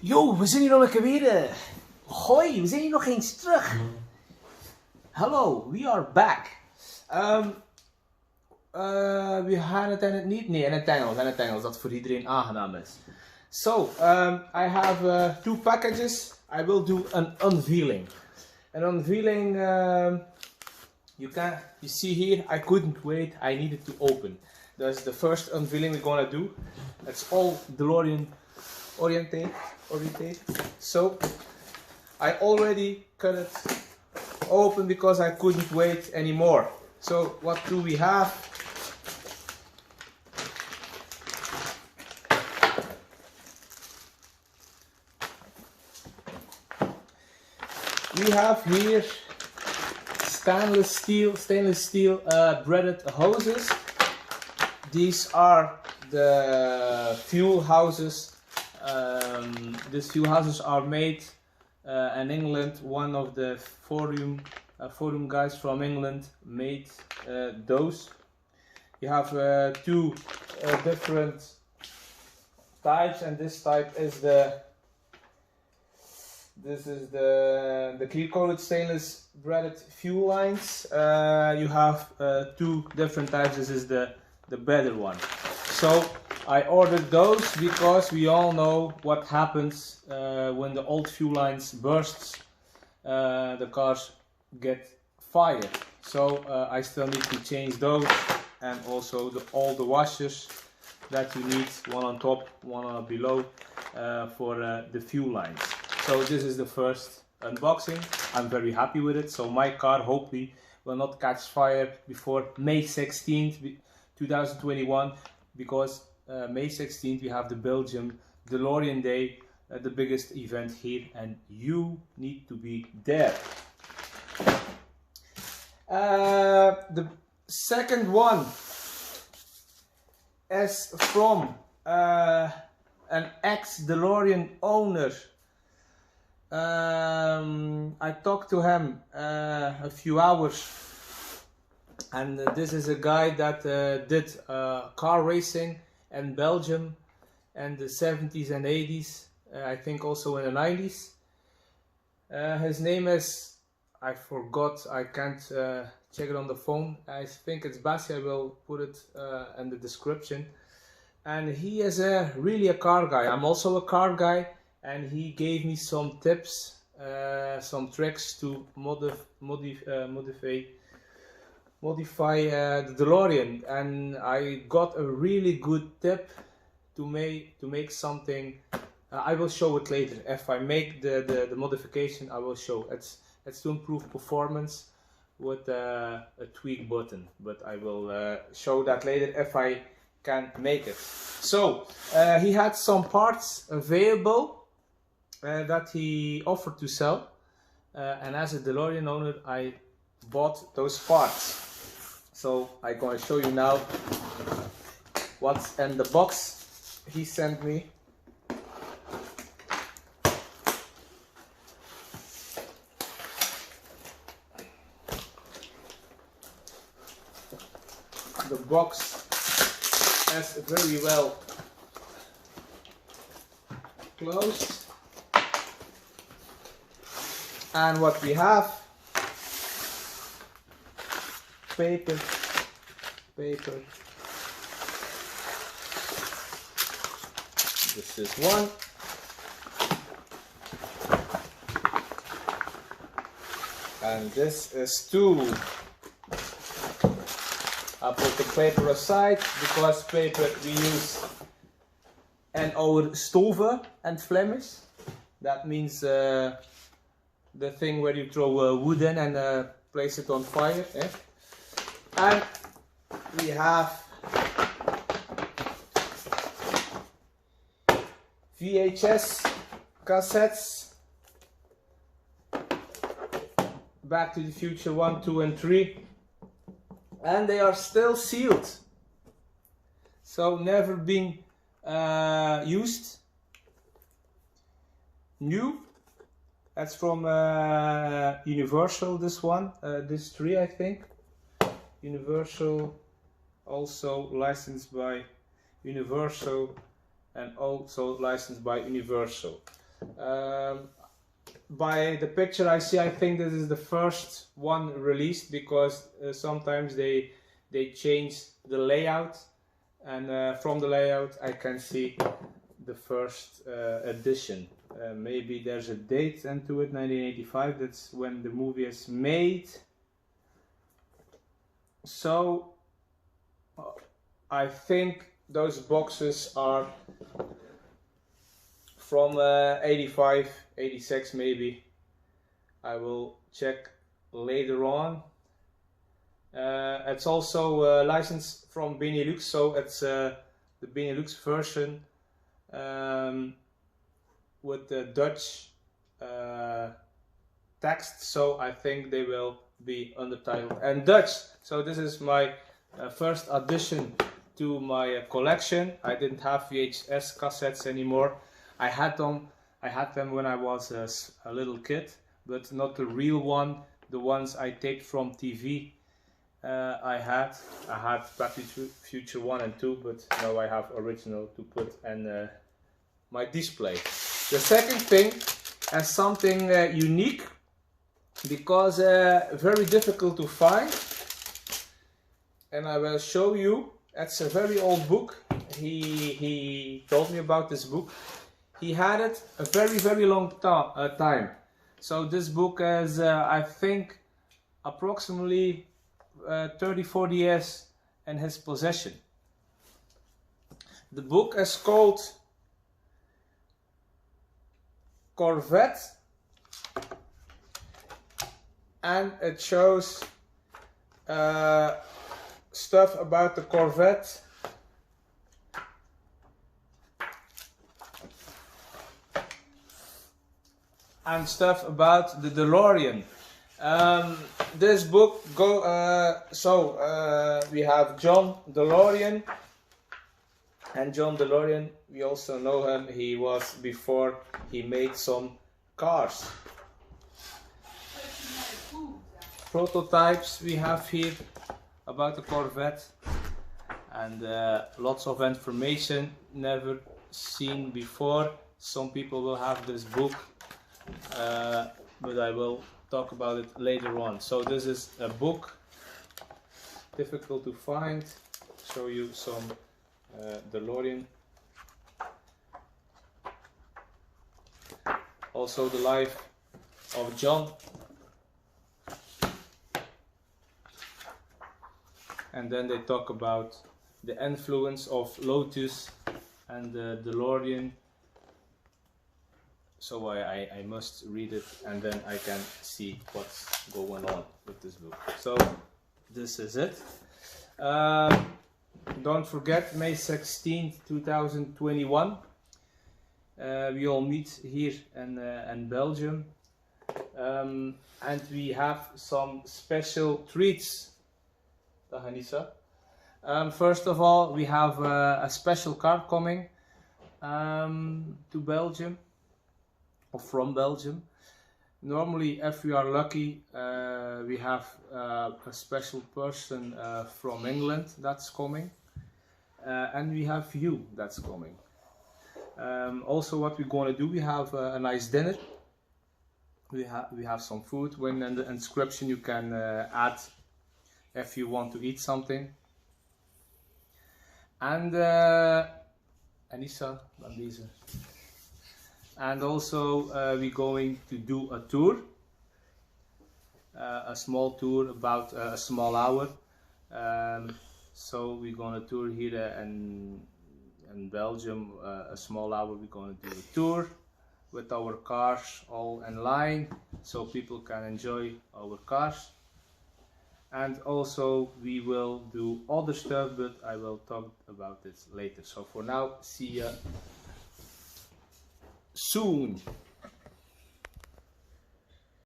Yo, we zijn hier nog lekker weer. Hoi, we zijn hier nog eens terug. Hallo, we are back. We gaan het in het niet? Nee, in het Engels, dat voor iedereen aangenaam is. So, I have two packages. I will do an unveiling. An unveiling, you see here, I couldn't wait, I needed to open. That's the first unveiling we're gonna do. It's all DeLorean oriented. So I already cut it open because I couldn't wait anymore. So what do we have? We have here stainless steel braided hoses. These are the fuel houses. These fuel houses are made in England. One of the forum guys from England made those. You have two different types, and this type is the clear coated stainless braided fuel lines. You have two different types. This is the better one. So I ordered those because we all know what happens when the old fuel lines bursts. The cars get fired. So I still need to change those, and also all the washers that you need, one on top, one below, for the fuel lines. So this is the first unboxing. I'm very happy with it. So my car hopefully will not catch fire before May 16th, 2021, because May 16th we have the Belgium DeLorean Day, the biggest event here, and you need to be there. The second one is from an ex-DeLorean owner. I talked to him a few hours, and this is a guy that did car racing in Belgium in the 70s and 80s, I think also in the 90s. His name is, I forgot, I can't check it on the phone. I think it's Bassi. I will put it in the description. And he is really a car guy. I'm also a car guy, and he gave me some tips, some tricks to modify the DeLorean, and I got a really good tip to make something. I will show it later. If I make the modification, I will show. It's to improve performance with a tweak button, but I will show that later if I can make it. So he had some parts available that he offered to sell, and as a DeLorean owner I bought those parts. So I'm going to show you now what's in the box he sent me. The box is very well closed, and what we have: paper. This is one. And this is two. I put the paper aside because paper we use in our stove and Flemish. That means the thing where you throw wood in and place it on fire. And we have VHS cassettes, Back to the Future 1, 2 and 3, and they are still sealed, so never been used. New. That's from Universal, this one, this 3 I think. Universal, also licensed by Universal, and also licensed by Universal. By the picture I see, I think this is the first one released, because sometimes they change the layout, and from the layout I can see the first edition. Maybe there's a date into it, 1985, that's when the movie is made. So I think those boxes are from 85, 86 maybe. I will check later on. It's also licensed from Benelux, so it's the Benelux version with the Dutch text, so I think they will be undertitled and Dutch. So this is my first addition to my collection. I didn't have VHS cassettes anymore. I had them when I was a little kid, but not the real one, the ones I taped from TV. I had Back to the Future 1 and 2, but now I have original to put in my display. The second thing is something unique, because very difficult to find, and I will show you. It's a very old book. He told me about this book. He had it a very long time. So this book is I think approximately 30-40 years in his possession. The book is called Corvette, and it shows stuff about the Corvette, and stuff about the DeLorean. This book we have John DeLorean, and John DeLorean, we also know him. He was before he made some cars. Prototypes we have here about the Corvette, and lots of information never seen before. Some people will have this book, but I will talk about it later on. So this is a book, difficult to find. Show you some DeLorean. Also the life of John. And then they talk about the influence of Lotus and the DeLorean. So I must read it, and then I can see what's going on with this book. So this is it. Don't forget, May 16th, 2021. We all meet here in Belgium. And we have some special treats. Anissa. First of all, we have a special car coming to Belgium, or from Belgium. Normally, if we are lucky, we have a special person from England that's coming, and we have you that's coming. Also, what we're going to do, we have a nice dinner. We have some food. When in the inscription you can add if you want to eat something. And Anissa, and also we're going to do a tour, a small tour, about a small hour. So we're going to tour here in Belgium, a small hour. We're going to do a tour with our cars all in line, so people can enjoy our cars. And also we will do other stuff, but I will talk about this later. So for now, see ya soon.